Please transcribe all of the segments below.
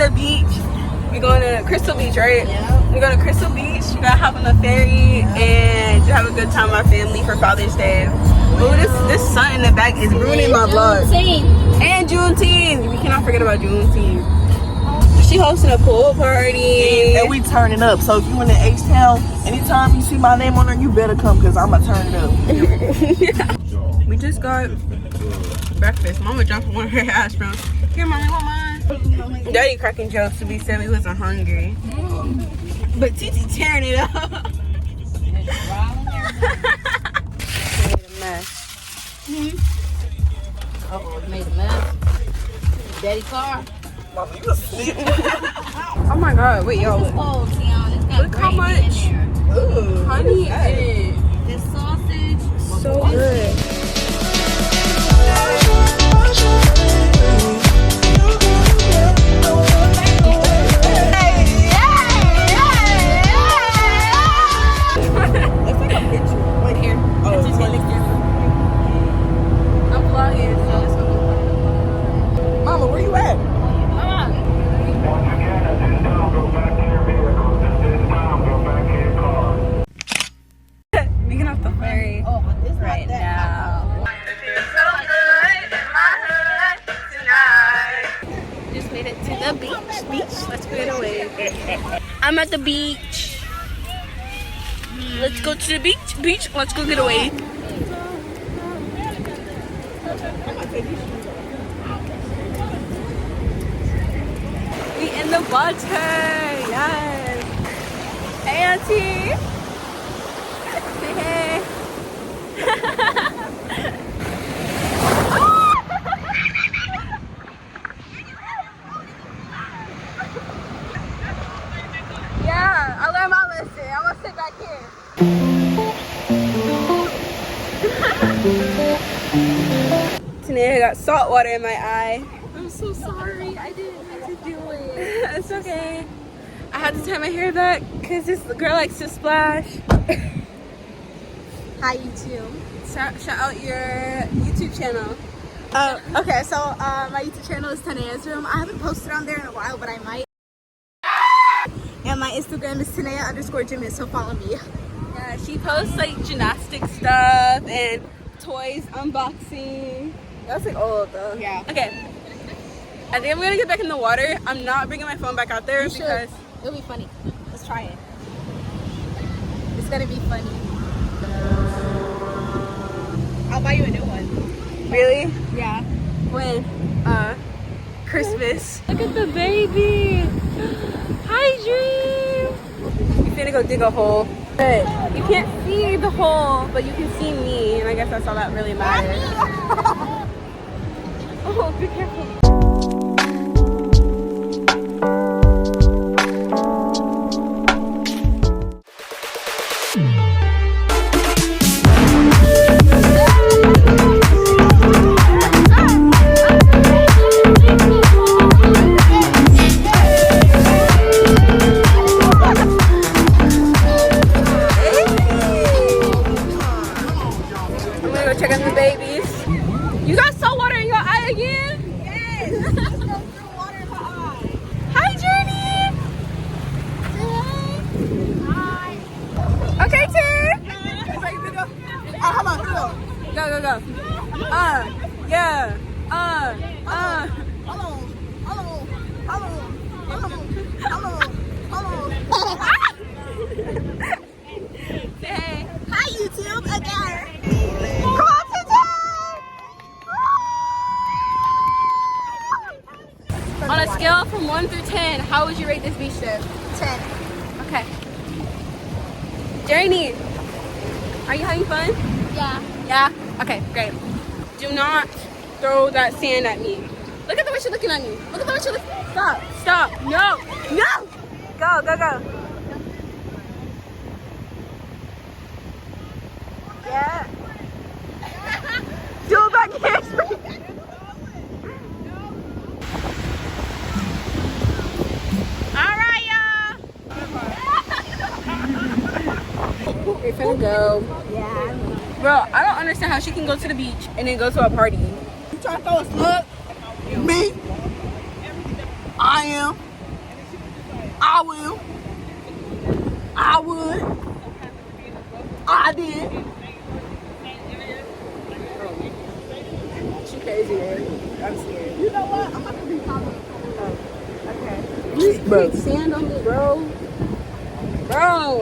the beach. We're going to Crystal Beach, right? Yeah. We're going to Crystal Beach. We're going to hop on the ferry and have a good time with our family for Father's Day. Oh, this sun in the back is ruining my vlog. And Juneteenth. We cannot forget about Juneteenth. She hosting a pool party. And we turning up. So if you in the H-Town, anytime you see my name on there, you better come because I'm going to turn it up. Yeah. We just got breakfast. Mama dropped one of her hash browns. Here, Mommy, want mine? Daddy cracking jokes to be said we wasn't hungry. But Titi tearing it up. Made a mess. Uh-oh, made a mess. Daddy car. Mama, you asleep. Oh my god, wait, yo. Look how much honey in it. This sausage. So good. Mama, where you at? We get off the ferry right now. Just made it to the beach. Let's get away. I'm at the beach. Let's go to the beach. Let's go get away. We in the water. Yes. Hey, Auntie. Hey. Yeah, I learned my lesson. I'm gonna sit back here. Today I got salt water in my eye. I'm so sorry. I didn't mean to do it. It's okay. I had to tie my hair back because this girl likes to splash. Hi, YouTube. Shout out your YouTube channel. Okay, so my YouTube channel is Tanea's Room. I haven't posted on there in a while, but I might. And my Instagram is Tanea_Gymnast, so follow me. Yeah, she posts like gymnastic stuff and toys unboxing. That's like old though. Yeah. Okay. I think I'm gonna get back in the water. I'm not bringing my phone back out there because it'll be funny. Let's try it. It's gonna be funny. I'll buy you a new one. really? Yeah. When Christmas. Look at the baby. Hi, Dream. You finna go dig a hole. But you can't see the hole, but you can see me, and I guess that's all that really matters. Oh, be careful. Check out the babies. You got salt water in your eye again? Yes. Water in my eye. Hi, Journey. Hi. Okay, Tim. Come on, go. Go, go, go. Yeah. Say hey. Hi, YouTube again. Come on, Tim. On a scale from 1 through 10, how would you rate this beach trip? 10. Okay. Journey, are you having fun? Yeah. Yeah? Okay, great. Do not throw that sand at me. Look at the way she's looking at me. Look at the way she's looking. Stop, stop. No, no. Go, go, go. Yeah. Do it back here. All right, y'all. We're finna go. Yeah. Bro, I don't understand how she can go to the beach and then go to a party. You trying to throw a slug? Me? I am. I will. I would. I did. She crazy, right? I'm scared. You know what? I'm not gonna be following. You Bro. put sand on me, bro. Bro.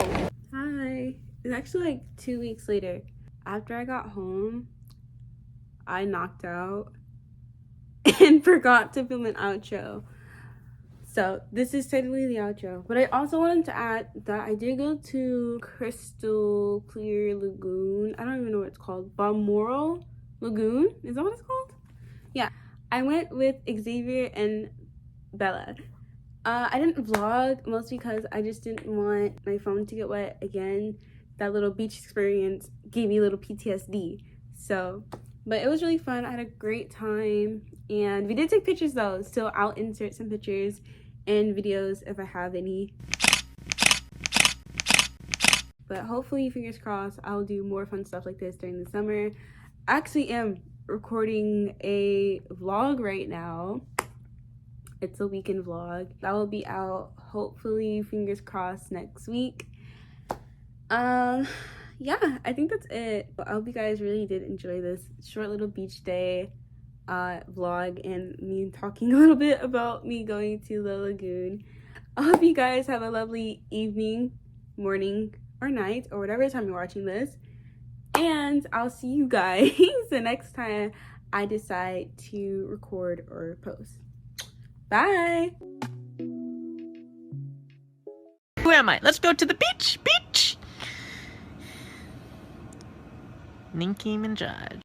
Hi. It's actually like 2 weeks later. After I got home, I knocked out and forgot to film an outro. So this is technically the outro. But I also wanted to add that I did go to Crystal Clear Lagoon. I don't even know what it's called. Balmoral Lagoon? Is that what it's called? Yeah. I went with Xavier and Bella. I didn't vlog mostly because I just didn't want my phone to get wet again. That little beach experience gave me a little PTSD. So, but it was really fun. I had a great time. And we did take pictures though. So I'll insert some pictures and videos if I have any. But hopefully, fingers crossed, I'll do more fun stuff like this during the summer. I actually am recording a vlog right now. It's a weekend vlog that will be out hopefully, fingers crossed, next week. Yeah, I think that's it. But I hope you guys really did enjoy this short little beach day vlog and me talking a little bit about me going to the lagoon. I hope you guys have a lovely evening, morning, or night, or whatever time you're watching this. And I'll see you guys the next time I decide to record or post. Bye. Who am I? Let's go to the beach. Beach. Ninky Minaj.